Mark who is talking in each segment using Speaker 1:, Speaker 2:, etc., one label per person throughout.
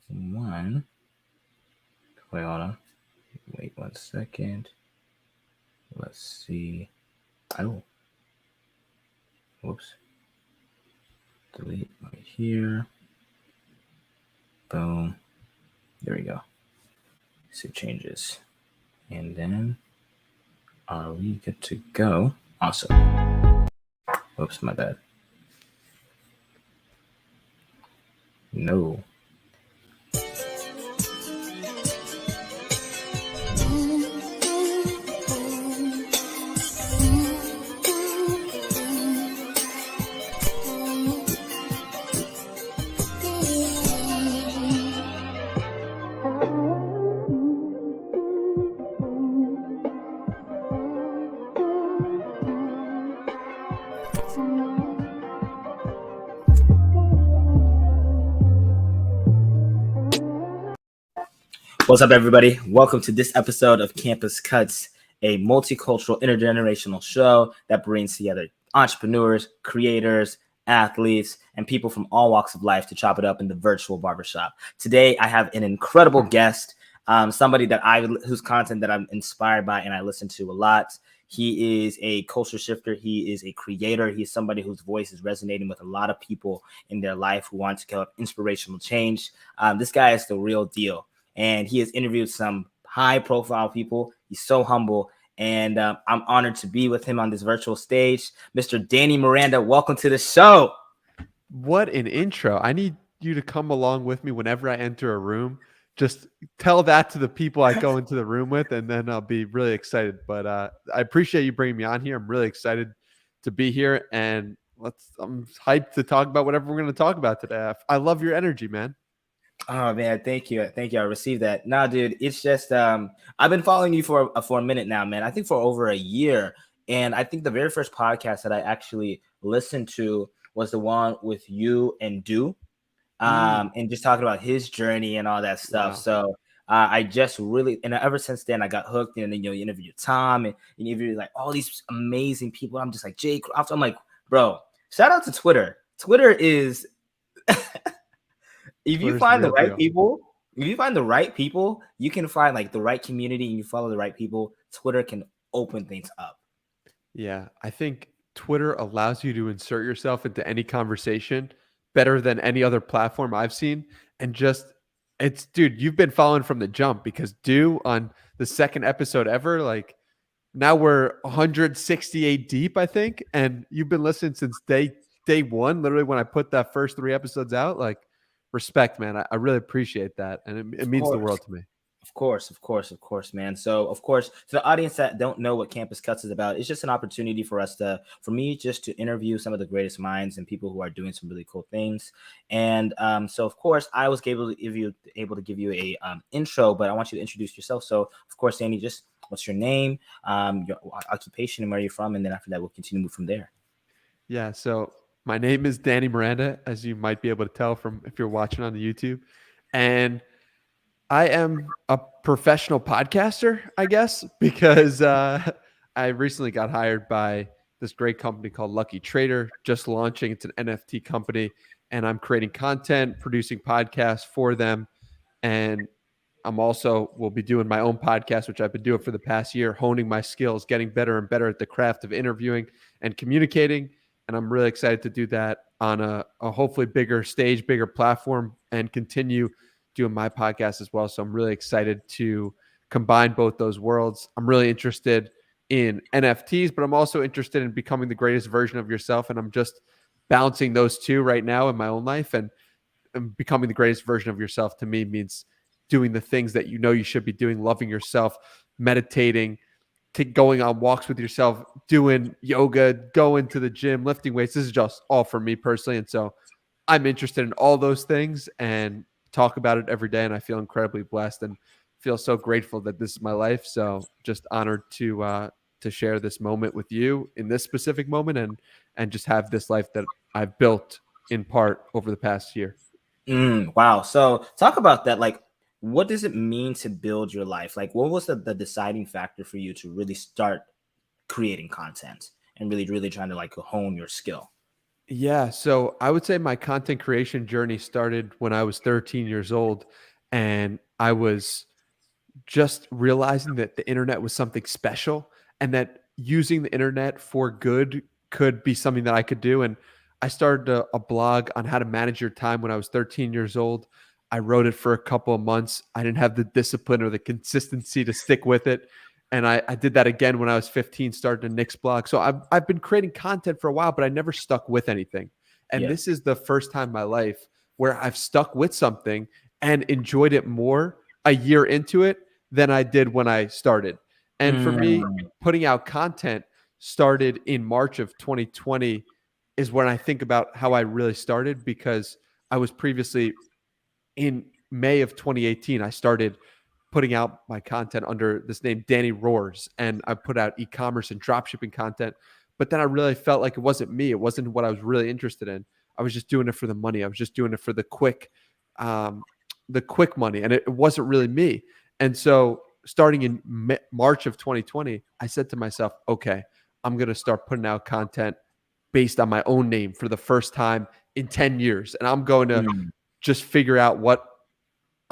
Speaker 1: one. Wait, hold on. Wait 1 second. Let's see. Oh, whoops. Delete right here. Boom. There we go. Save changes. And then are we good to go? Awesome. Whoops, my bad. No. What's up, everybody? Welcome to this episode of Campus Cuts, a multicultural, intergenerational show that brings together entrepreneurs, creators, athletes, and people from all walks of life to chop it up in the virtual barbershop. Today, I have an incredible guest, somebody whose content that I'm inspired by and I listen to a lot. He is a culture shifter. He is a creator. He's somebody whose voice is resonating with a lot of people in their life who want to get inspirational change. This guy is the real deal. And he has interviewed some high-profile people. He's so humble, and I'm honored to be with him on this virtual stage. Mr. Danny Miranda, welcome to the show.
Speaker 2: What an intro. I need you to come along with me whenever I enter a room. Just tell that to the people I go into the room with, and then I'll be really excited. But I appreciate you bringing me on here. I'm really excited to be here, and I'm hyped to talk about whatever we're going to talk about today. I love your energy, man.
Speaker 1: Oh man, thank you. I received that. Nah, dude, it's just I've been following you for a minute now, man. I think for over a year. And I think the very first podcast that I actually listened to was the one with you and Do. And just talking about his journey and all that stuff.
Speaker 2: Wow.
Speaker 1: So I just really, and ever since then, I got hooked. And then you interviewed Tom, and you interviewed like all these amazing people. I'm just like Jake. I'm like, bro, shout out to Twitter. Twitter is if you
Speaker 2: Twitter's the
Speaker 1: find the
Speaker 2: real
Speaker 1: right
Speaker 2: deal.
Speaker 1: people, you can find like the right community and you follow the right people. Twitter can open things up.
Speaker 2: Yeah, I think Twitter allows you to insert yourself into any conversation better than any other platform I've seen. And just, it's, dude, you've been following from the jump because on the second episode ever, like now we're 168 deep, I think. And you've been listening since day one, literally when I put that first 3 episodes out. Like, respect, man. I really appreciate that. And it
Speaker 1: Of
Speaker 2: means the
Speaker 1: course.
Speaker 2: world to me.
Speaker 1: Of course, man. So, of course, to the audience that don't know what Campus Cuts is about, it's just an opportunity for me, just to interview some of the greatest minds and people who are doing some really cool things. And so, of course, I was able to give you a intro, but I want you to introduce yourself. So, of course, Danny, just what's your name, your occupation, and where you're from, and then after that, we'll continue to move from there.
Speaker 2: Yeah. So my name is Danny Miranda, as you might be able to tell from if you're watching on the YouTube. And I am a professional podcaster, I guess, because I recently got hired by this great company called Lucky Trader, just launching. It's an NFT company, and I'm creating content, producing podcasts for them. And I'm also will be doing my own podcast, which I've been doing for the past year, honing my skills, getting better and better at the craft of interviewing and communicating. And I'm really excited to do that on a hopefully bigger stage, bigger platform, and continue doing my podcast as well. So I'm really excited to combine both those worlds. I'm really interested in NFTs, but I'm also interested in becoming the greatest version of yourself. And I'm just balancing those two right now in my own life. And becoming the greatest version of yourself to me means doing the things that you know you should be doing, loving yourself, meditating, going on walks with yourself, doing yoga, going to the gym, lifting weights. This is just all for me personally. And so I'm interested in all those things and talk about it every day. And I feel incredibly blessed and feel so grateful that this is my life. So just honored to share this moment with you in this specific moment and just have this life that I've built in part over the past year.
Speaker 1: Wow. So talk about that. Like, what does it mean to build your life? Like, what was the deciding factor for you to really start creating content and really, really trying to like hone your skill?
Speaker 2: Yeah, so I would say my content creation journey started when I was 13 years old, and I was just realizing that the internet was something special and that using the internet for good could be something that I could do. And I started a blog on how to manage your time when I was 13 years old. I wrote it for a couple of months. I didn't have the discipline or the consistency to stick with it. And I did that again when I was 15, started a Nick's blog. So I've been creating content for a while, but I never stuck with anything. And
Speaker 1: Yeah.
Speaker 2: this is the first time in my life where I've stuck with something and enjoyed it more a year into it than I did when I started. And for me,
Speaker 1: Mm,
Speaker 2: putting out content started in March of 2020 is when I think about how I really started, because I was previously in May of 2018, I started putting out my content under this name, Danny Roars, and I put out e-commerce and dropshipping content. But then I really felt like it wasn't me. It wasn't what I was really interested in. I was just doing it for the money. I was just doing it for um, the quick money, and it wasn't really me. And so, starting in March of 2020, I said to myself, "Okay, I'm going to start putting out content based on my own name for the first time in 10 years, and I'm going to
Speaker 1: mm,
Speaker 2: just figure out what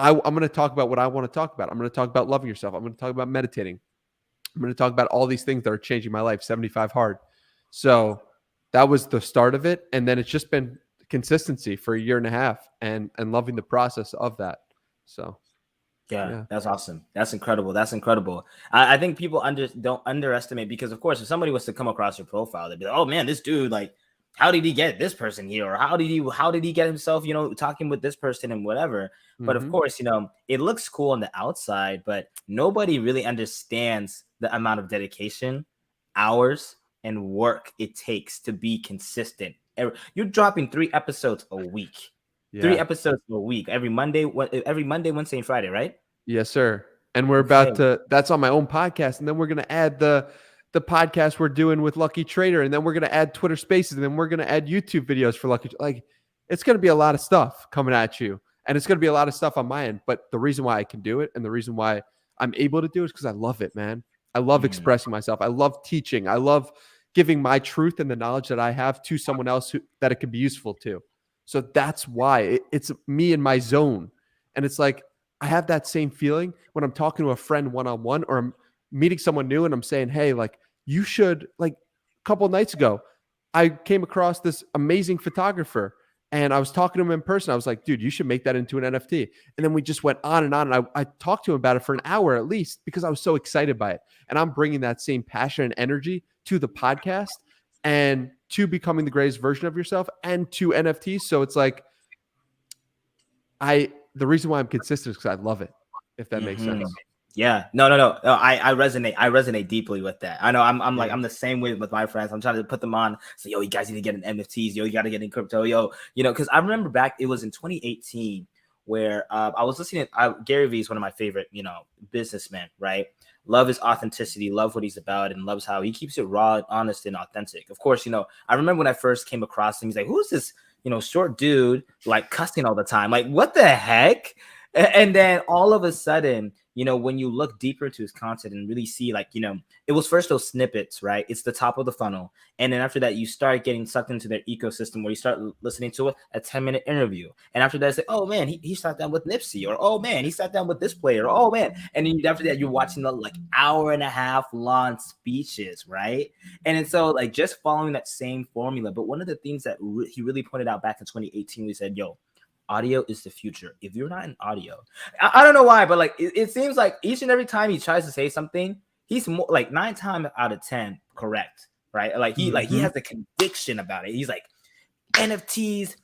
Speaker 2: I'm going to talk about what I want to talk about. I'm going to talk about loving yourself. I'm going to talk about meditating. I'm going to talk about all these things that are changing my life, 75 hard." So that was the start of it. And then it's just been consistency for a year and a half, and loving the process of that. So,
Speaker 1: yeah,
Speaker 2: yeah.
Speaker 1: that's awesome. That's incredible. That's incredible. I think people don't underestimate, because of course, if somebody was to come across your profile, they'd be like, "Oh man, this dude, like, how did he get this person here, or how did he get himself, talking with this person and whatever." But of
Speaker 2: Mm-hmm.
Speaker 1: course, it looks cool on the outside, but nobody really understands the amount of dedication, hours, and work it takes to be consistent. You're dropping 3 episodes a week. Three
Speaker 2: Yeah.
Speaker 1: episodes a week, every Monday, Wednesday, and Friday, right?
Speaker 2: Yes, sir. And we're about
Speaker 1: Okay.
Speaker 2: to that's on my own podcast. And then we're gonna add the podcast we're doing with Lucky Trader, and then we're gonna add Twitter Spaces, and then we're gonna add YouTube videos for Lucky. Like, it's gonna be a lot of stuff coming at you. And it's gonna be a lot of stuff on my end. But the reason why I can do it and the reason why I'm able to do it is because I love it, man. I love
Speaker 1: Mhm.
Speaker 2: expressing myself. I love teaching. I love giving my truth and the knowledge that I have to someone else that it can be useful to. So that's why it's me in my zone. And it's like I have that same feeling when I'm talking to a friend one on one, or I'm meeting someone new and I'm saying, "Hey, like, you should," like, a couple of nights ago, I came across this amazing photographer and I was talking to him in person. I was like, "Dude, you should make that into an NFT." And then we just went on and on. And I talked to him about it for an hour at least because I was so excited by it. And I'm bringing that same passion and energy to the podcast and to becoming the greatest version of yourself and to NFTs. So it's like, the reason why I'm consistent is because I love it, if that makes
Speaker 1: Mhm.
Speaker 2: sense.
Speaker 1: Yeah. No, no, no. No, I resonate. I resonate deeply with that. I know I'm like,
Speaker 2: Yeah.
Speaker 1: I'm the same way with my friends. I'm trying to put them on. So, yo, you guys need to get in NFTs. Yo, you got to get in crypto. Yo, because I remember back, it was in 2018 where I was listening to Gary Vee is one of my favorite, businessmen, right? Love his authenticity, love what he's about, and loves how he keeps it raw, honest, and authentic. Of course, I remember when I first came across him, he's like, who's this, short dude, like cussing all the time? Like, what the heck? And then all of a sudden, when you look deeper into his content and really see, like, it was first those snippets, right? It's the top of the funnel. And then after that, you start getting sucked into their ecosystem where you start listening to a 10-minute interview. And after that, it's like, oh man, he sat down with Nipsey, or oh man, he sat down with this player, or oh man. And then after that, you're watching the like hour and a half long speeches, right? And then so like just following that same formula. But one of the things that he really pointed out back in 2018, we said, yo, audio is the future. If you're not in audio, I don't know why, but like it seems like each and every time he tries to say something, he's more like 9 times out of 10 correct, right? Like he
Speaker 2: Mhm.
Speaker 1: has the conviction about it. He's like NFTs,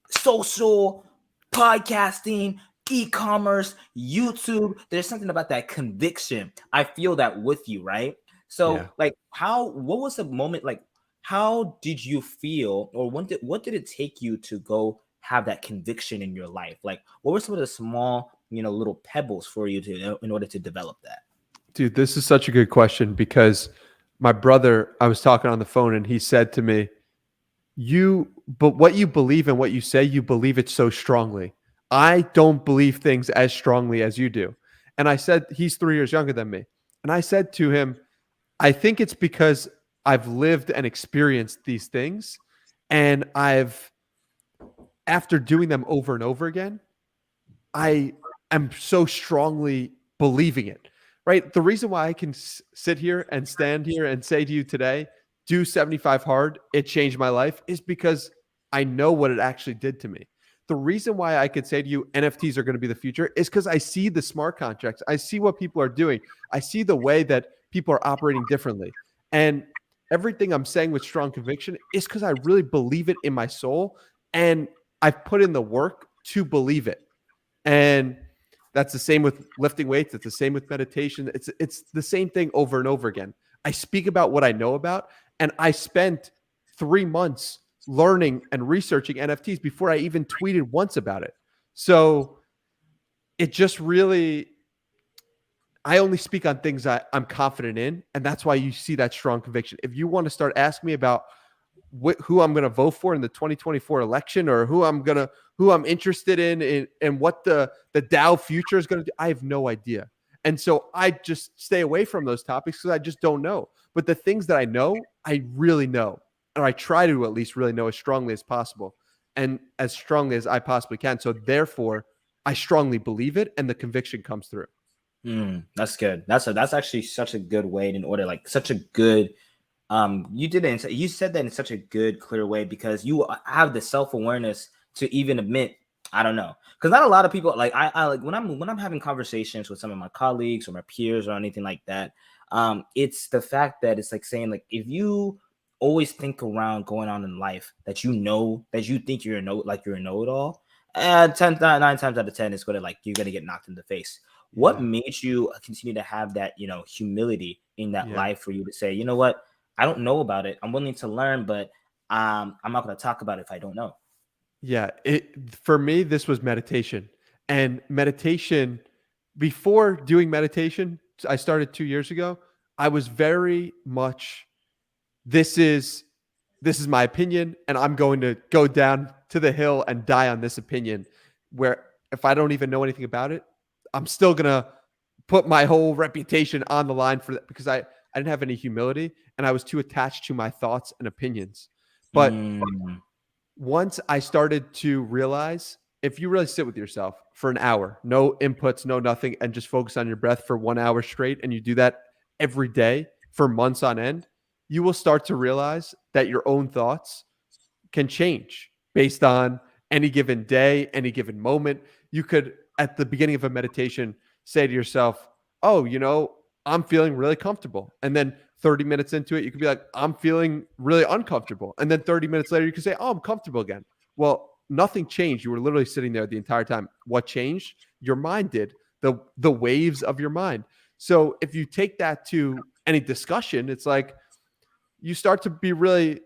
Speaker 1: social, podcasting, e-commerce, YouTube. There's something about that conviction. I feel that with you, right? So
Speaker 2: Yeah.
Speaker 1: like what was the moment, like how did you feel, or what did it take you to go have that conviction in your life? Like what were some of the small, little pebbles for you to in order to develop that?
Speaker 2: Dude, this is such a good question because my brother, I was talking on the phone and he said to me, but what you believe and what you say, you believe it so strongly. I don't believe things as strongly as you do." And I said, he's 3 years younger than me. And I said to him, "I think it's because I've lived and experienced these things. And after doing them over and over again, I am so strongly believing it, right? The reason why I can sit here and stand here and say to you today, do 75 hard, it changed my life, is because I know what it actually did to me. The reason why I could say to you, NFTs are going to be the future is because I see the smart contracts. I see what people are doing. I see the way that people are operating differently. And everything I'm saying with strong conviction is because I really believe it in my soul. And I've put in the work to believe it. And that's the same with lifting weights. It's the same with meditation. It's the same thing over and over again. I speak about what I know about, and I spent 3 months learning and researching NFTs before I even tweeted once about it. So it just really, I only speak on things I'm confident in, and that's why you see that strong conviction. If you want to start asking me about who I'm going to vote for in the 2024 election, or who I'm interested in and what the Dow future is going to do, I have no idea. And so I just stay away from those topics because I just don't know. But the things that I know, I really know, or I try to at least really know as strongly as possible, and as strongly as I possibly can. So therefore, I strongly believe it, and the conviction comes through.
Speaker 1: That's good. That's actually such a good way in order, like such a good. You said that in such a good, clear way, because you have the self-awareness to even admit, I don't know, because not a lot of people, like I like when I'm having conversations with some of my colleagues or my peers or anything like that. It's the fact that it's like saying, like, if you always think around going on in life that that you think you're you're a know-it-all, and 9 times out of 10 it's gonna, like, you're gonna get knocked in the face. What
Speaker 2: Yeah.
Speaker 1: made you continue to have that, humility in that
Speaker 2: Yeah.
Speaker 1: life for you to say, you know what? I don't know about it. I'm willing to learn, but I'm not going to talk about it if I don't know.
Speaker 2: Yeah, for me, this was meditation. And meditation, before doing meditation, I started 2 years ago. I was very much, this is this is my opinion, and I'm going to go down to the hill and die on this opinion. Where if I don't even know anything about it, I'm still gonna put my whole reputation on the line for that, because I didn't have any humility, and I was too attached to my thoughts and opinions. But
Speaker 1: Mm,
Speaker 2: once I started to realize, if you really sit with yourself for an hour, no inputs, no nothing, and just focus on your breath for 1 hour straight, and you do that every day for months on end, you will start to realize that your own thoughts can change based on any given day, any given moment. You could, at the beginning of a meditation, say to yourself, oh, I'm feeling really comfortable. And then 30 minutes into it, you could be like, I'm feeling really uncomfortable. And then 30 minutes later, you could say, oh, I'm comfortable again. Well, nothing changed. You were literally sitting there the entire time. What changed? Your mind did, the waves of your mind. So if you take that to any discussion, it's like you start to be really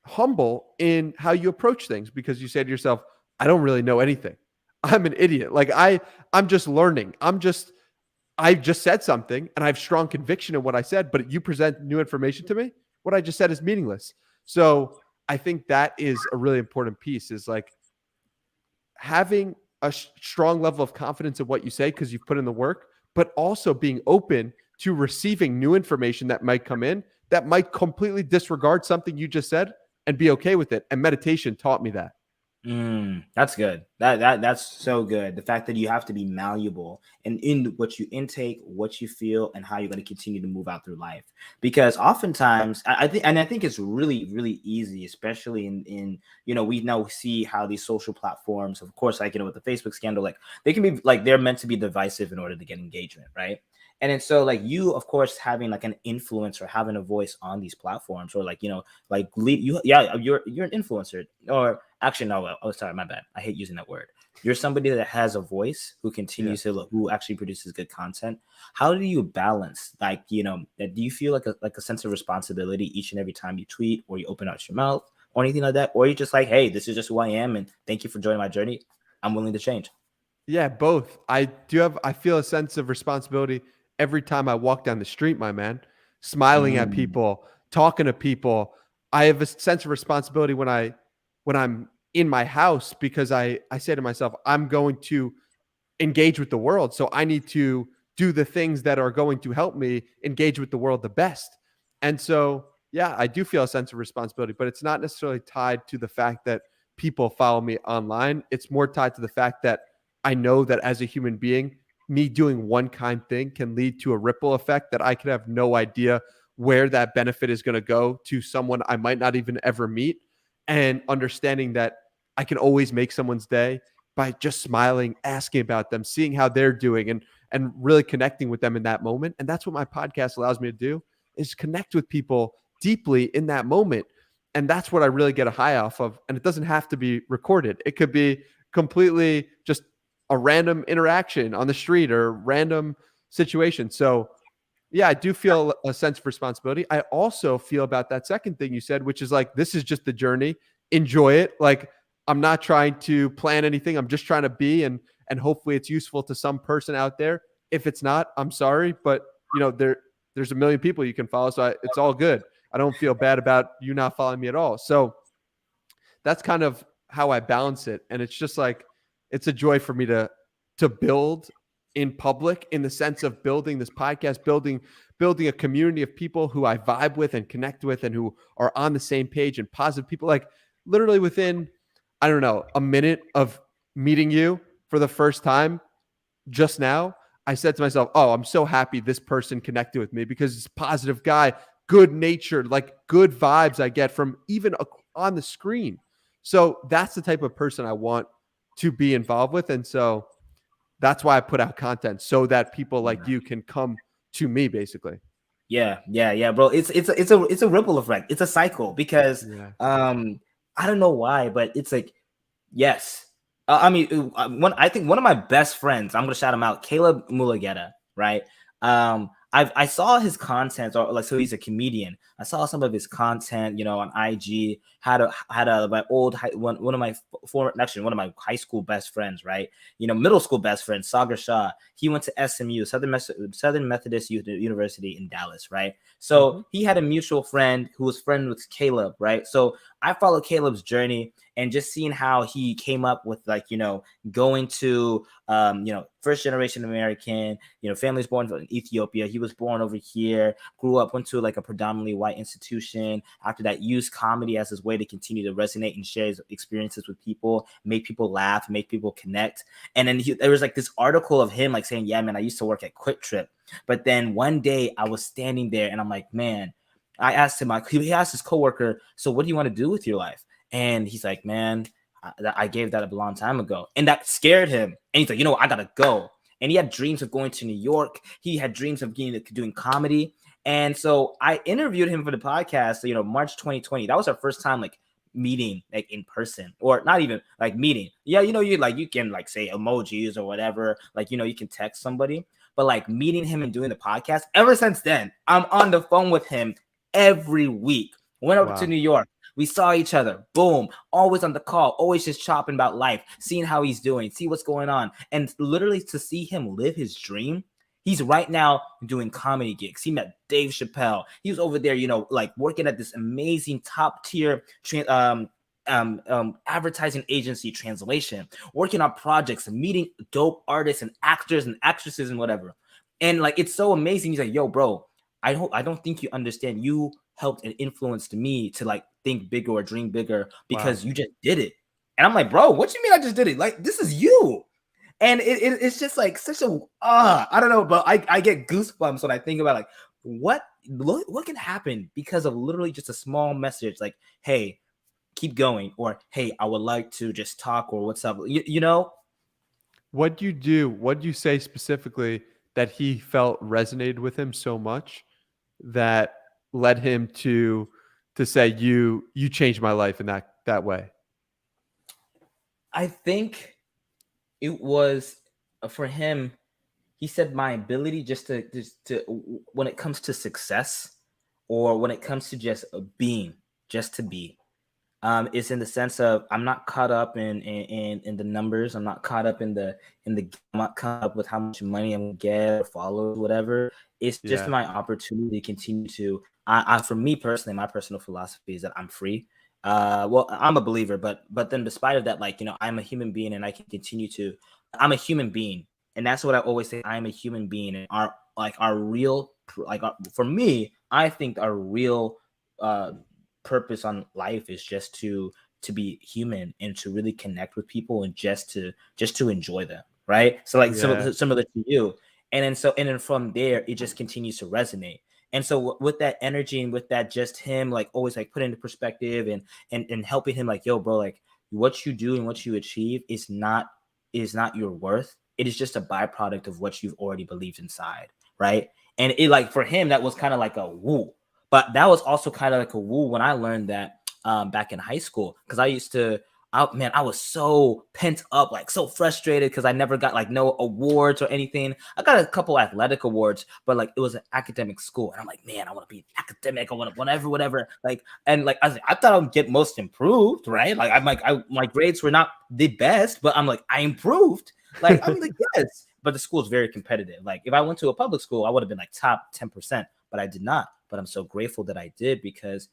Speaker 2: humble in how you approach things, because you say to yourself, I don't really know anything. I'm an idiot. Like I'm just learning. I just said something and I have strong conviction in what I said, but you present new information to me. What I just said is meaningless. So I think that is a really important piece, is like having a strong level of confidence in what you say because you've put in the work, but also being open to receiving new information that might come in that might completely disregard something you just said, and be okay with it. And meditation taught me that.
Speaker 1: that's good. That's so good. The fact that you have to be malleable and in what you intake, what you feel, and how you're going to continue to move out through life. Because oftentimes, I think it's really, really easy, especially in we now see how these social platforms, of course, like with the Facebook scandal, like they can be like they're meant to be divisive in order to get engagement, right? And then so, like, you, of course, having like an influence or having a voice on these platforms, or like like lead you, yeah, you're an influencer, or actually no, oh sorry, my bad, I hate using that word. You're somebody that has a voice, who continues
Speaker 2: Yes.
Speaker 1: to who actually produces good content. How do you balance, like, do you feel like a sense of responsibility each and every time you tweet or you open out your mouth or anything like that, or you just like, hey, this is just who I am, and thank you for joining my journey, I'm willing to change?
Speaker 2: Yeah, both. I feel a sense of responsibility every time I walk down the street, my man, smiling at
Speaker 1: Mm,
Speaker 2: people, talking to people. I have a sense of responsibility when I'm in my house, because I say to myself, I'm going to engage with the world. So I need to do the things that are going to help me engage with the world the best. And so yeah, I do feel a sense of responsibility, but it's not necessarily tied to the fact that people follow me online. It's more tied to the fact that I know that as a human being, me doing one kind thing can lead to a ripple effect that I could have no idea where that benefit is going to go to someone I might not even ever meet. And understanding that I can always make someone's day by just smiling, asking about them, seeing how they're doing, and really connecting with them in that moment. And that's what my podcast allows me to do, is connect with people deeply in that moment. And that's what I really get a high off of. And it doesn't have to be recorded. It could be completely just a random interaction on the street or random situation. So yeah, I do feel a sense of responsibility. I also feel about that second thing you said, which is like, this is just the journey. Enjoy it. Like, I'm not trying to plan anything. I'm just trying to be, and hopefully it's useful to some person out there. If it's not, I'm sorry, but there's a million people you can follow, so it's all good. I don't feel bad about you not following me at all. So that's kind of how I balance it, and it's just like, it's a joy for me to build in public, in the sense of building this podcast, building a community of people who I vibe with and connect with, and who are on the same page, and positive people. Like, literally within, I don't know, a minute of meeting you for the first time just now, I said to myself, oh, I'm so happy this person connected with me, because it's a positive guy, good natured, like good vibes I get from even on the screen. So that's the type of person I want to be involved with. And so that's why I put out content, so that people like you can come to me, basically.
Speaker 1: Yeah, bro. It's a ripple effect. It's a cycle because
Speaker 2: Yeah.
Speaker 1: I don't know why, but it's like, yes. I mean, I think one of my best friends, I'm gonna shout him out, Caleb Mulugeta, right? I saw his content, or like, so he's a comedian. I saw some of his content, on IG. Had my old one of my former, actually one of my high school best friends, right? Middle school best friend, Sagar Shah. He went to SMU, Southern Methodist University in Dallas, right? So he had a mutual friend who was friends with Caleb, right? So I followed Caleb's journey, and just seeing how he came up with, like, going to first generation American, family's born in Ethiopia. He was born over here, grew up, went to like a predominantly white institution. After that, used comedy as his way to continue to resonate and share his experiences with people, make people laugh, make people connect. And then there was like this article of him like saying, yeah, man, I used to work at Quick Trip. But then one day I was standing there and I'm like, man, I asked him, he asked his coworker, so what do you want to do with your life? And he's like, man, I gave that up a long time ago. And that scared him. And he's like, I gotta go. And he had dreams of going to New York. He had dreams of doing comedy. And so I interviewed him for the podcast, March 2020. That was our first time like meeting, like in person, or not even like meeting. Yeah, you can like say emojis or whatever. Like, you can text somebody. But like meeting him and doing the podcast, ever since then, I'm on the phone with him every week. Went over to New York. We saw each other. Boom. Always on the call. Always just chopping about life, seeing how he's doing, see what's going on. And literally to see him live his dream. He's right now doing comedy gigs. He met Dave Chappelle. He was over there, like working at this amazing top tier advertising agency, Translation, working on projects and meeting dope artists and actors and actresses and whatever. And like, it's so amazing. He's like, yo, bro, I don't think you understand. You helped and influenced me to like think bigger or dream bigger because you just did it. And I'm like, bro, what you mean I just did it? Like, this is you. And it's just like such a I don't know, but I get goosebumps when I think about like what can happen because of literally just a small message like, hey, keep going, or hey, I would like to just talk, or what's up,
Speaker 2: What do you do? What do you say specifically that he felt resonated with him so much that led him to say you changed my life in that way?
Speaker 1: I think it was for him. He said my ability just to when it comes to success, or when it comes to just being, just to be, is in the sense of I'm not caught up in the numbers. I'm not caught up I'm not caught up with how much money I'm gonna get or followers, whatever. It's just
Speaker 2: Yeah.
Speaker 1: my opportunity to continue to. For me personally, my personal philosophy is that I'm free. Well, I'm a believer, but then despite of that, like, I'm a human being and I can continue to. I'm a human being, and that's what I always say. I'm a human being, and our real, like, for me, I think our real uh purpose on life is just to be human and to really connect with people and just to enjoy them, right? So like
Speaker 2: Yeah.
Speaker 1: similar to you. And then from there it just continues to resonate. And so with that energy and with that, just him like always like put into perspective and helping him like, yo bro, like what you do and what you achieve is not your worth. It is just a byproduct of what you've already believed inside, right? And it like for him that was kind of like a woo, but that was also kind of like a woo when I learned that back in high school, because I used to man, I was so pent up, like so frustrated because I never got like no awards or anything. I got a couple athletic awards, but like it was an academic school, and I'm like, man, I want to be academic. I want to whatever. Like, and like I thought I would get most improved, right? Like I'm like my grades were not the best, but I'm like I improved. Like I'm like yes, but the school is very competitive. Like if I went to a public school, I would have been like top 10%, but I did not. But I'm so grateful that I did because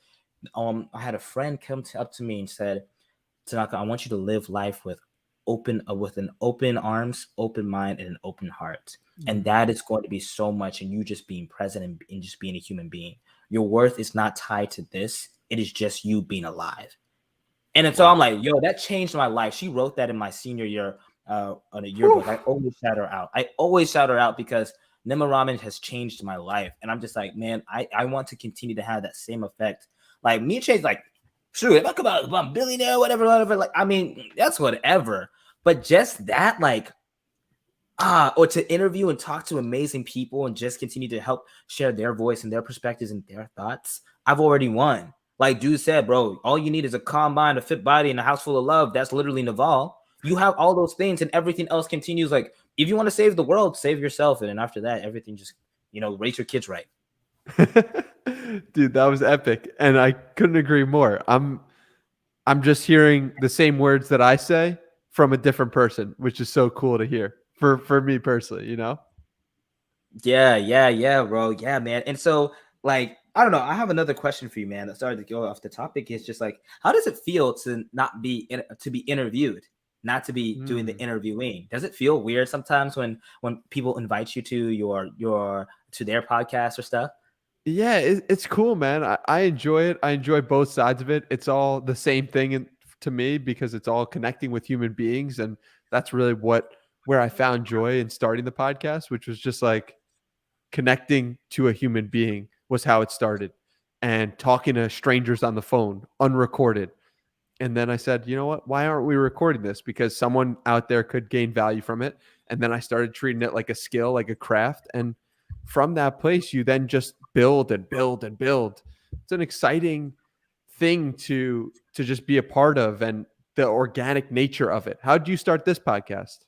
Speaker 1: I had a friend up to me and said, Tanaka, I want you to live life with an open arms, open mind, and an open heart. And
Speaker 2: Mm.
Speaker 1: that is going to be so much in you just being present and just being a human being. Your worth is not tied to this. It is just you being alive. And then, so I'm
Speaker 2: Wow.
Speaker 1: like, yo, that changed my life. She wrote that in my senior year on a
Speaker 2: Whew.
Speaker 1: yearbook. I always shout her out. I always shout her out because Nema Ramen has changed my life. And I'm just like, man, I want to continue to have that same effect. Like me change, like, sure, if I come out, if I'm a billionaire, whatever, like, I mean, that's whatever. But just that, like, or to interview and talk to amazing people and just continue to help share their voice and their perspectives and their thoughts, I've already won. Like dude said, bro, all you need is a calm mind, a fit body, and a house full of love. That's literally Naval. You have all those things, and everything else continues. Like if you want to save the world, save yourself, and then after that, everything just raise your kids right.
Speaker 2: Dude, that was epic, and I couldn't agree more. I'm just hearing the same words that I say from a different person, which is so cool to hear for me personally, you know?
Speaker 1: Yeah, bro. Yeah, man. And so, like, I don't know. I have another question for you, man. That started to go off the topic. Is just like, how does it feel to not be to be interviewed, not to be doing the
Speaker 2: Mm.
Speaker 1: interviewing? Does it feel weird sometimes when people invite you to your to their podcast or stuff?
Speaker 2: Yeah, it's cool, man. I enjoy it. I enjoy both sides of it. It's all the same thing to me because it's all connecting with human beings, and that's really where I found joy in starting the podcast, which was just like connecting to a human being was how it started, and talking to strangers on the phone, unrecorded. And then I said, you know what? Why aren't we recording this? Because someone out there could gain value from it. And then I started treating it like a skill, like a craft. And from that place, you then just build and build and build. It's an exciting thing to just be a part of, and the organic nature of it. How did you start this podcast?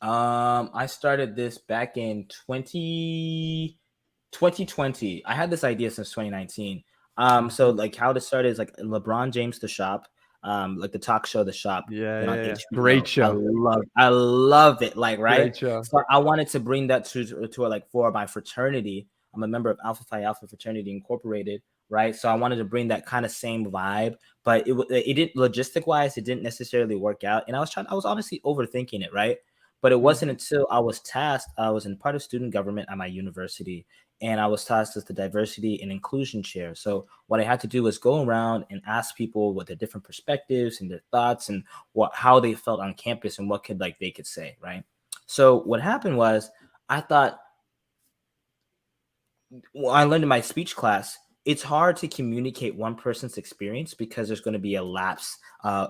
Speaker 1: I started this back in 2020. I had this idea since 2019. So
Speaker 2: Mhm.
Speaker 1: like how to start is like LeBron James The Shop, like the talk show The Shop,
Speaker 2: Yeah,
Speaker 1: then on
Speaker 2: yeah, yeah. Great
Speaker 1: HBO.
Speaker 2: show.
Speaker 1: I love it. Like right.
Speaker 2: Great show.
Speaker 1: So I wanted to bring that to like for my fraternity. I'm a member of Alpha Phi Alpha Fraternity Incorporated, right? So I wanted to bring that kind of same vibe, but it didn't logistic wise, it didn't necessarily work out, and I was honestly overthinking it, right? But it wasn't
Speaker 2: Mhm.
Speaker 1: until I was tasked, I was in part of student government at my university, and I was tasked as the diversity and inclusion chair. So what I had to do was go around and ask people what their different perspectives and their thoughts and how they felt on campus and what could like they could say, right? So what happened was I thought well, I learned in my speech class, it's hard to communicate one person's experience because there's going to be a lapse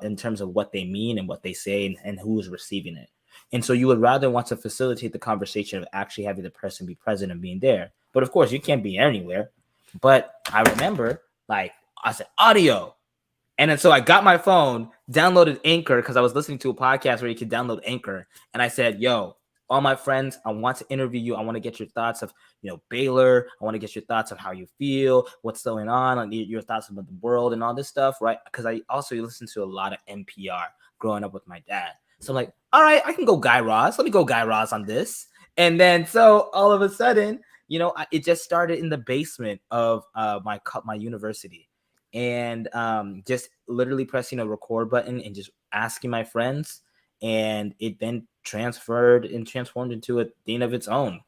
Speaker 1: in terms of what they mean and what they say and who is receiving it. And so you would rather want to facilitate the conversation of actually having the person be present and being there. But of course, you can't be anywhere. But I remember, like, I said, audio. And then so I got my phone, downloaded Anchor because I was listening to a podcast where you could download Anchor. And I said, yo, all my friends, I want to interview you. I want to get your thoughts of, Baylor. I want to get your thoughts of how you feel, what's going on, and your thoughts about the world and all this stuff, right? Because I also listened to a lot of NPR growing up with my dad. So I'm like, all right, I can go Guy Raz. Let me go Guy Raz on this. And then so all of a sudden, it just started in the basement of my university, and just literally pressing a record button and just asking my friends, and it then transferred and transformed into a thing of its own.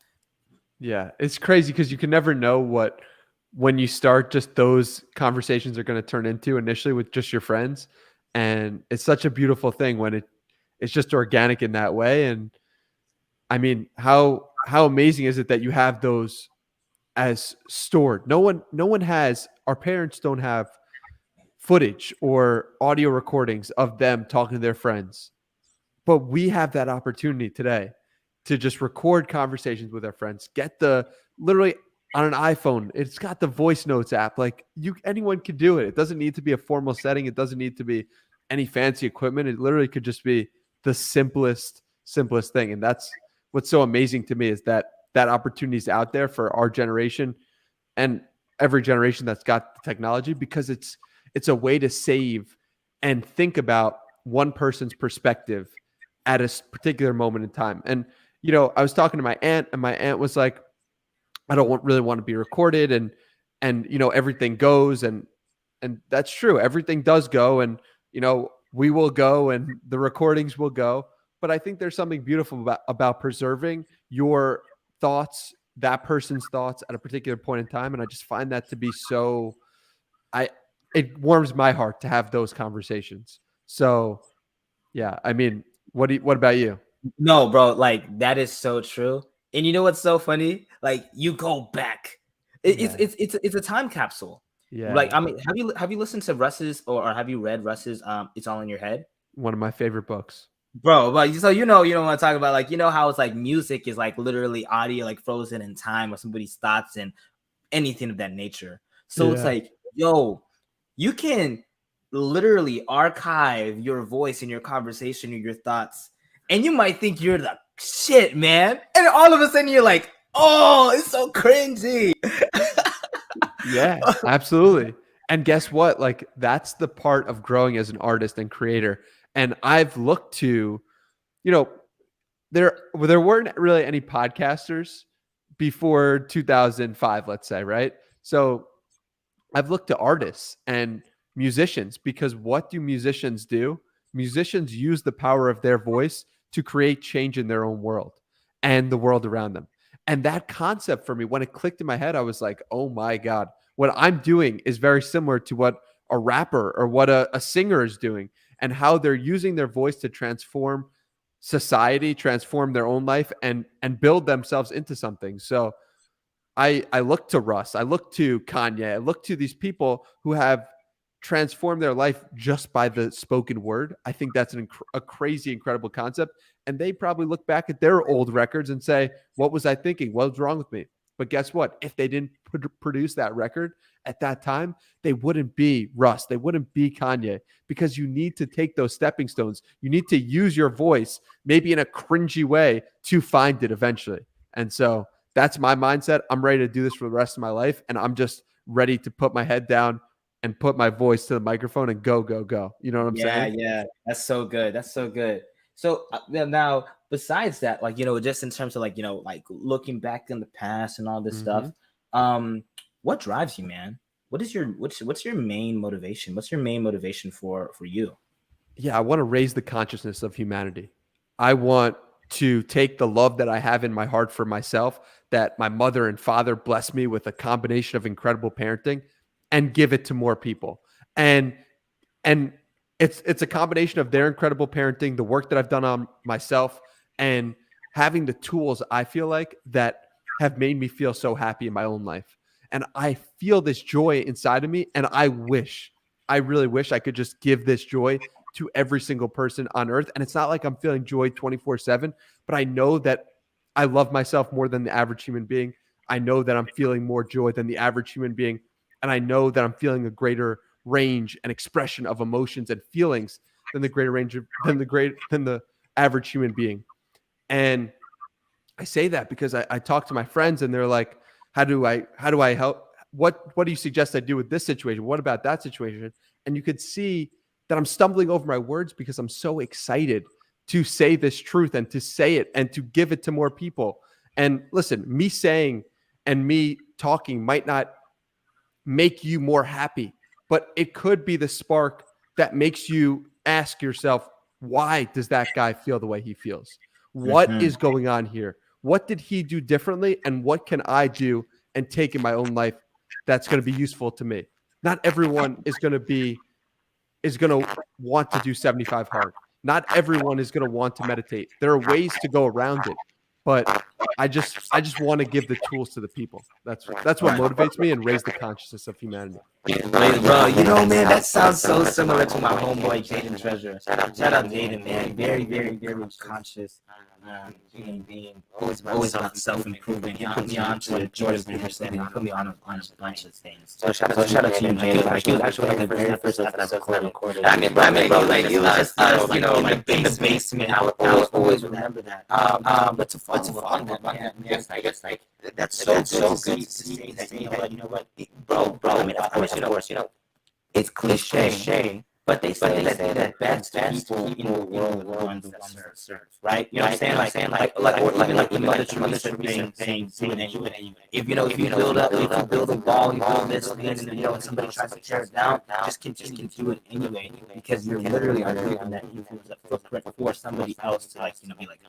Speaker 2: Yeah, it's crazy because you can never know when you start, just those conversations are going to turn into initially with just your friends. And it's such a beautiful thing when it's just organic in that way. And I mean, how amazing is it that you have those as stored? No one has, our parents don't have footage or audio recordings of them talking to their friends. But we have that opportunity today to just record conversations with our friends. Get the literally on an iPhone, it's got the voice notes app. Like anyone can do it. It doesn't need to be a formal setting. It doesn't need to be any fancy equipment. It literally could just be the simplest thing. And that's what's so amazing to me, is that that opportunity is out there for our generation and every generation that's got the technology, because it's a way to save and think about one person's perspective at a particular moment in time. And I was talking to my aunt, and my aunt was like, I don't really want to be recorded, and everything goes, and that's true. Everything does go, and we will go, and the recordings will go. But I think there's something beautiful about preserving your thoughts, that person's thoughts at a particular point in time. And I just find that to be so, it warms my heart to have those conversations. So yeah, I mean, what about you?
Speaker 1: No, bro, like that is so true. And you know what's so funny? Like you go back. It's
Speaker 2: Yeah.
Speaker 1: it's a time capsule. Like
Speaker 2: Yeah.
Speaker 1: I mean, have you listened to Russ's, or have you read Russ's It's All in Your Head?
Speaker 2: One of my favorite books.
Speaker 1: Bro, but so you know what I'm talking about, like how it's like music is like literally audio, like frozen in time, or somebody's thoughts and anything of that nature. So it's
Speaker 2: Yeah.
Speaker 1: like, yo, you can literally archive your voice and your conversation and your thoughts, and you might think you're the shit, man. And all of a sudden you're like, oh, it's so cringy.
Speaker 2: Yeah, absolutely. And guess what? Like that's the part of growing as an artist and creator. And I've looked to, you know, there weren't really any podcasters before 2005, let's say, right? So I've looked to artists and musicians, because what do musicians do? Musicians use the power of their voice to create change in their own world and the world around them. And that concept for me, when it clicked in my head, I was like, oh my God, what I'm doing is very similar to what a rapper or what a singer is doing, and how they're using their voice to transform society, transform their own life, and build themselves into something. So I look to Russ, I look to Kanye, I look to these people who have transformed their life just by the spoken word. I think that's a crazy, incredible concept. And they probably look back at their old records and say, what was I thinking? What's wrong with me? But guess what? If they didn't produce that record at that time, they wouldn't be Russ. They wouldn't be Kanye, because you need to take those stepping stones. You need to use your voice, maybe in a cringy way, to find it eventually. And so that's my mindset. I'm ready to do this for the rest of my life. And I'm just ready to put my head down and put my voice to the microphone and go, go, go. You know what I'm
Speaker 1: Yeah,
Speaker 2: saying?
Speaker 1: yeah, that's so good. That's so good. So now, besides that, like just in terms of like like looking back in the past and all this
Speaker 2: Mm-hmm.
Speaker 1: stuff, what drives you, man? What's your main motivation? What's your main motivation for you?
Speaker 2: Yeah, I want to raise the consciousness of humanity. I want to take the love that I have in my heart for myself, that my mother and father blessed me with a combination of incredible parenting, and give it to more people. And and it's a combination of their incredible parenting, the work that I've done on myself, and having the tools, I feel like, that have made me feel so happy in my own life. And I feel this joy inside of me, and I really wish I could just give this joy to every single person on earth. And it's not like I'm feeling joy 24/7, but I know that I love myself more than the average human being. I know that I'm feeling more joy than the average human being, and I know that I'm feeling a greater range and expression of emotions and feelings than the greater range of than the average human being. And I say that because I talk to my friends, and they're like, how do I help? What do you suggest I do with this situation? What about that situation? And you could see that I'm stumbling over my words because I'm so excited to say this truth and to say it and to give it to more people. And listen, me saying and me talking might not make you more happy, but it could be the spark that makes you ask yourself, why does that guy feel the way he feels? What
Speaker 1: Mhm.
Speaker 2: is going on here? What did he do differently? And what can I do and take in my own life that's going to be useful to me. Not everyone is going to want to do 75 hard. Not everyone is going to want to meditate. There are ways to go around it, but I just want to give the tools to the people. That's what
Speaker 1: Right.
Speaker 2: motivates me and raise the consciousness of humanity.
Speaker 1: Bro, man, that sounds so similar to my homeboy Jaden Treasure. Shout out Jaden, man. Very, very, very conscious human being. Always about self improvement. He put me on to Jordan Peterson. He put me on a bunch of things. So shout out to you, Jaden. Like, he was actually one of the very first episodes that I recorded. I mean, bro, like it was just us, like in the basement. I will always remember that. But to follow that, man, I guess like that's so good to see that. You know what, bro. I mean, of course, it's cliche, but they say that the best people in the world are the ones that serve, right? You know what I'm saying? Or even like the military saying, do it anyway. If you build a wall, you build this, and somebody tries to tear it down, just continue to do it anyway, because you're literally creating that influence, that footprint for somebody else to be like,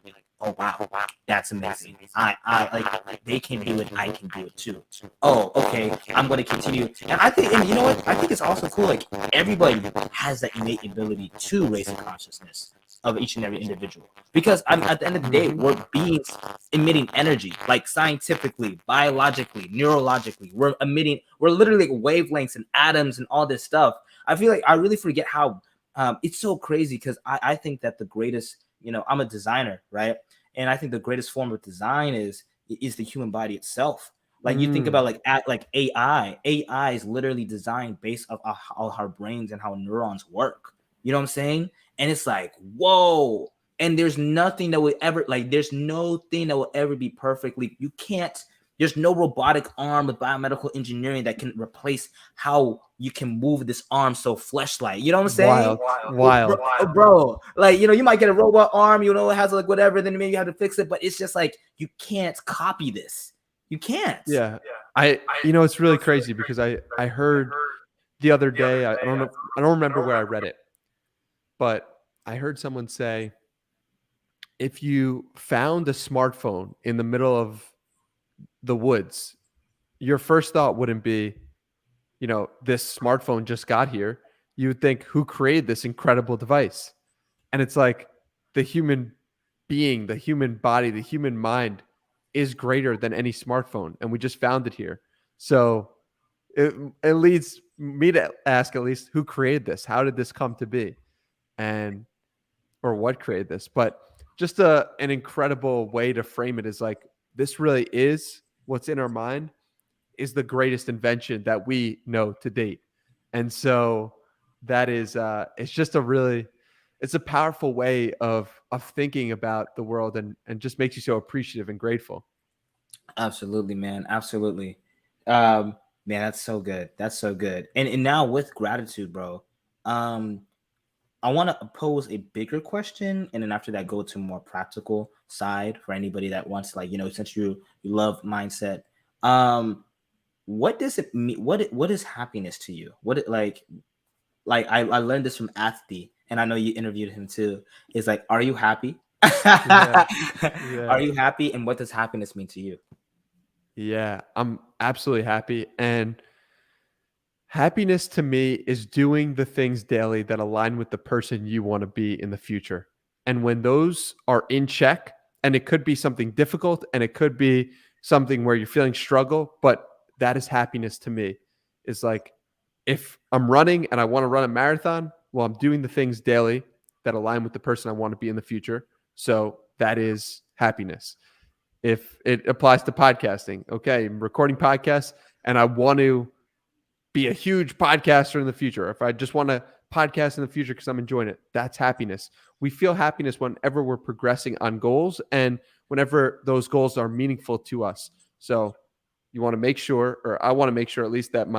Speaker 1: oh wow, that's amazing. I like they can do it, I can do it too. Oh, okay, I'm going to continue. And I think, and you know what? I think it's also cool. Like everybody has that innate ability to raise the consciousness of each and every individual, because at the end of the day, we're beings emitting energy, like scientifically, biologically, neurologically. We're literally like wavelengths and atoms and all this stuff. I feel like I really forget how it's so crazy, because I think that the greatest, I'm a designer, right? And I think the greatest form of design is the human body itself. Like you think about like AI. AI is literally designed based off how our brains and how neurons work. You know what I'm saying? And it's like, whoa. And there's nothing that will ever there's no thing that will ever be perfectly. You can't. There's no robotic arm with biomedical engineering that can replace how you can move this arm so flesh-like. You know what I'm saying?
Speaker 2: Wild.
Speaker 1: Bro. Like, you might get a robot arm, it has like whatever, then maybe you have to fix it, but it's just like you can't copy this. You can't.
Speaker 2: Yeah. It's really crazy because I heard the other day, I don't remember where I read it, but I heard someone say, if you found a smartphone in the middle of the woods, your first thought wouldn't be, this smartphone just got here. You would think, who created this incredible device? And it's like the human being, the human body, the human mind is greater than any smartphone. And we just found it here. So it leads me to ask, at least, who created this? How did this come to be? Or what created this? But just an incredible way to frame it is like, this really is what's in our mind is the greatest invention that we know to date. And so that is, it's just it's a powerful way of thinking about the world, and just makes you so appreciative and grateful.
Speaker 1: Absolutely, man. Absolutely. Man, that's so good. That's so good. And now with gratitude, bro, I want to pose a bigger question, and then after that, go to a more practical side for anybody that wants, since you love mindset. What does it mean? What is happiness to you? I learned this from Athlete, and I know you interviewed him too. It's like, are you happy?
Speaker 2: Yeah.
Speaker 1: Are you happy? And what does happiness mean to you?
Speaker 2: Yeah, I'm absolutely happy. And happiness to me is doing the things daily that align with the person you want to be in the future. And when those are in check, and it could be something difficult and it could be something where you're feeling struggle, but that is happiness to me. Is like, if I'm running and I want to run a marathon, well, I'm doing the things daily that align with the person I want to be in the future. So that is happiness. If it applies to podcasting, okay, I'm recording podcasts and I want to be a huge podcaster in the future. If I just want to podcast in the future because I'm enjoying it, that's happiness. We feel happiness whenever we're progressing on goals and whenever those goals are meaningful to us. So you want to make sure, or I want to make sure at least, that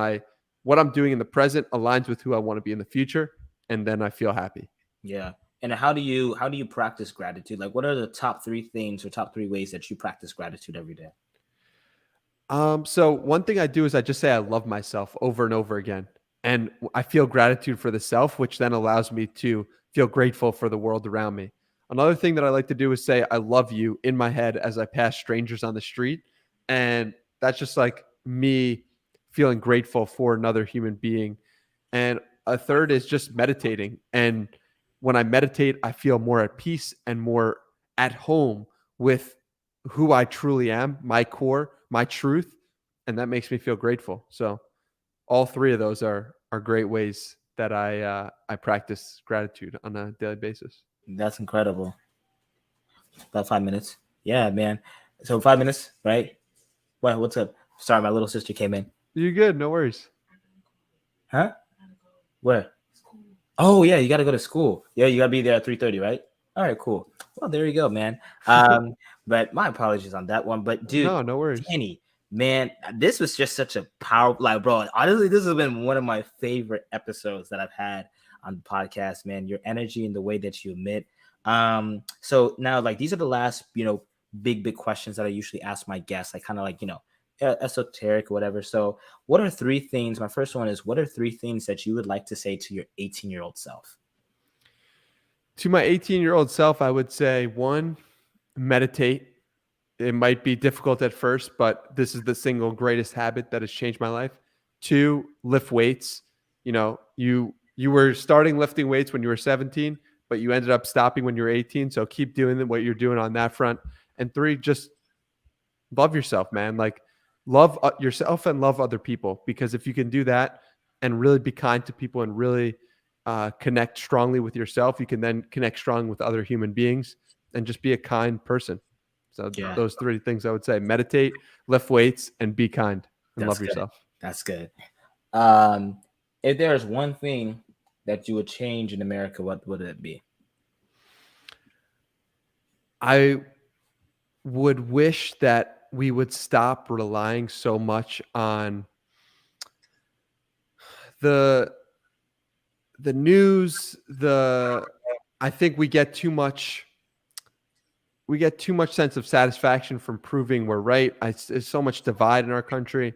Speaker 2: what I'm doing in the present aligns with who I want to be in the future, and then I feel happy.
Speaker 1: Yeah. And how do you practice gratitude? Like, what are the top 3 things or top 3 ways that you practice gratitude every day?
Speaker 2: So one thing I do is I just say I love myself over and over again. And I feel gratitude for the self, which then allows me to feel grateful for the world around me. Another thing that I like to do is say I love you in my head as I pass strangers on the street. And that's just like me feeling grateful for another human being. And a third is just meditating. And when I meditate, I feel more at peace and more at home with who I truly am, my core, my truth, and that makes me feel grateful. So all three of those are great ways that I practice gratitude on a daily basis.
Speaker 1: That's incredible. About 5 minutes. Yeah, man. So 5 minutes, right? What? What's up? Sorry, my little sister came in.
Speaker 2: You're good, no worries.
Speaker 1: Huh? Where? Oh yeah, you got to go to school. Yeah, you got to be there at 3:30, right? All right, cool. Well, there you go, man. But my apologies on that one. But dude,
Speaker 2: No, no worries.
Speaker 1: Danny, man, this was just such a powerful, like, bro. Honestly, this has been one of my favorite episodes that I've had on the podcast, man. Your energy and the way that you emit. So now, like, these are the last, big questions that I usually ask my guests. I kind of like, esoteric, whatever. So, what are three things? My first one is, what are three things that you would like to say to your 18-year-old self?
Speaker 2: To my 18-year-old self, I would say one, meditate. It might be difficult at first, but this is the single greatest habit that has changed my life. Two, lift weights. You were starting lifting weights when you were 17, but you ended up stopping when you were 18. So keep doing what you're doing on that front. And three, just love yourself, man. Like love yourself and love other people, because if you can do that and really be kind to people and really connect strongly with yourself, you can then connect strong with other human beings and just be a kind person. So
Speaker 1: Yeah,
Speaker 2: those three things I would say: meditate, lift weights, and be kind and
Speaker 1: that's
Speaker 2: love
Speaker 1: good.
Speaker 2: yourself.
Speaker 1: That's good. Um, if there's one thing that you would change in America, what would it be?
Speaker 2: I would wish that we would stop relying so much on the news. I think we get too much sense of satisfaction from proving we're right. There's so much divide in our country,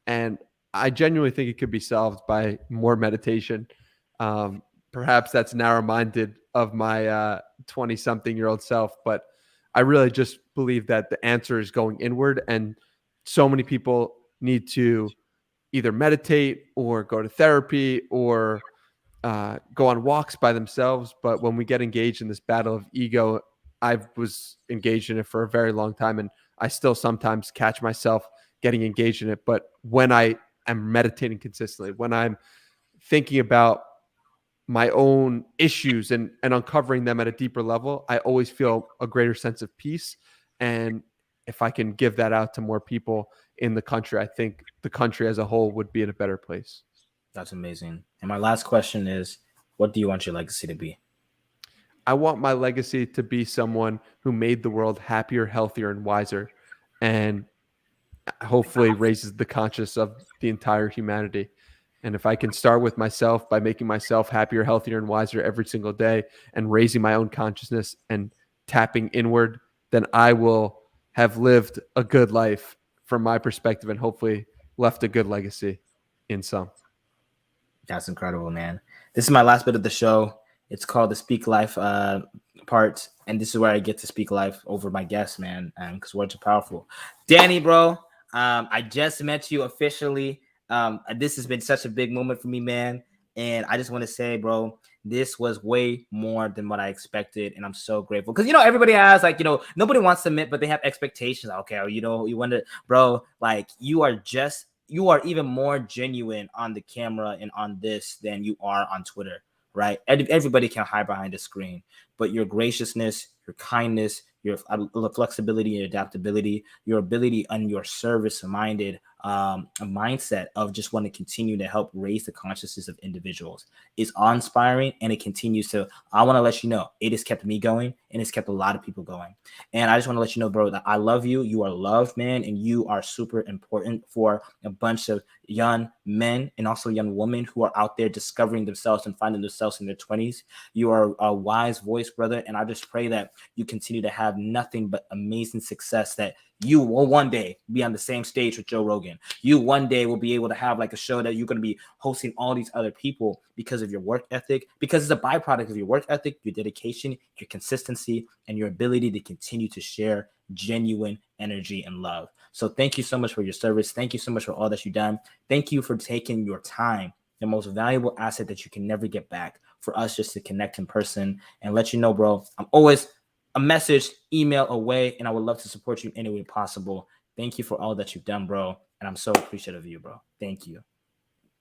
Speaker 2: and I genuinely think it could be solved by more meditation. Um, Perhaps that's narrow-minded of my 20-something-year-old self, but I really just believe that the answer is going inward, and so many people need to either meditate or go to therapy or go on walks by themselves. But when we get engaged in this battle of ego, I was engaged in it for a very long time, and I still sometimes catch myself getting engaged in it. But when I am meditating consistently, when I'm thinking about my own issues and uncovering them at a deeper level, I always feel a greater sense of peace. And if I can give that out to more people in the country, I think the country as a whole would be in a better place.
Speaker 1: That's amazing. And my last question is, what do you want your legacy to be?
Speaker 2: I want my legacy to be someone who made the world happier, healthier, and wiser, and hopefully raises the conscious of the entire humanity. And if I can start with myself by making myself happier, healthier, and wiser every single day and raising my own consciousness and tapping inward, then I will have lived a good life from my perspective and hopefully left a good legacy in some.
Speaker 1: That's incredible, man. This is my last bit of the show. It's called the Speak Life part, and this is where I get to speak life over my guests, man, because words are powerful. Danny, bro, I just met you officially. This has been such a big moment for me, man, and I just want to say, bro, this was way more than what I expected, and I'm so grateful because everybody has nobody wants to admit, but they have expectations. Okay, or you wonder, bro, like you are even more genuine on the camera and on this than you are on Twitter, right? Everybody can hide behind a screen, but your graciousness, your kindness, your flexibility and adaptability, your ability and your service-minded mindset of just want to continue to help raise the consciousness of individuals is awe-inspiring, and it continues to. I want to let you know it has kept me going, and it's kept a lot of people going. And I just want to let you know, bro, that I love you. You are loved, man, and you are super important for a bunch of young men and also young women who are out there discovering themselves and finding themselves in their 20s. You are a wise voice, brother, and I just pray that you continue to have nothing but amazing success, that you will one day be on the same stage with Joe Rogan. You one day will be able to have like a show that you're going to be hosting all these other people because of your work ethic, because it's a byproduct of your work ethic, your dedication, your consistency, and your ability to continue to share genuine energy, and love. So thank you so much for your service. Thank you so much for all that you've done. Thank you for taking your time, the most valuable asset that you can never get back, for us just to connect in person and let you know, bro, I'm always a message, email away, and I would love to support you any way possible. Thank you for all that you've done, bro. And I'm so appreciative of you, bro. Thank you.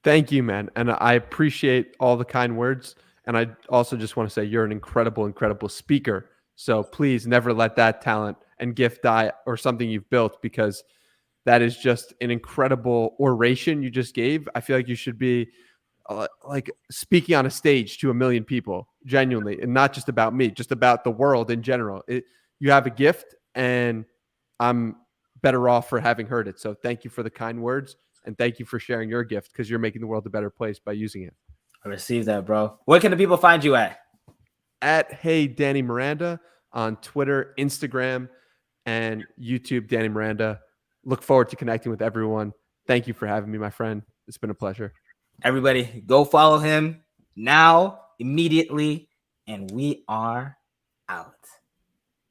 Speaker 2: Thank you, man. And I appreciate all the kind words. And I also just want to say you're an incredible, incredible speaker. So please never let that talent and gift die or something you've built, because that is just an incredible oration you just gave. I feel like you should be like speaking on a stage to a million people, genuinely, and not just about me, just about the world in general. You have a gift, and I'm better off for having heard it. So thank you for the kind words, and thank you for sharing your gift, because you're making the world a better place by using it.
Speaker 1: I received that, bro. Where can the people find you at?
Speaker 2: At Hey Danny Miranda on Twitter, Instagram, and YouTube, Danny Miranda. Look forward to connecting with everyone. Thank you for having me, my friend. It's been a pleasure.
Speaker 1: Everybody, go follow him now, immediately, and we are out.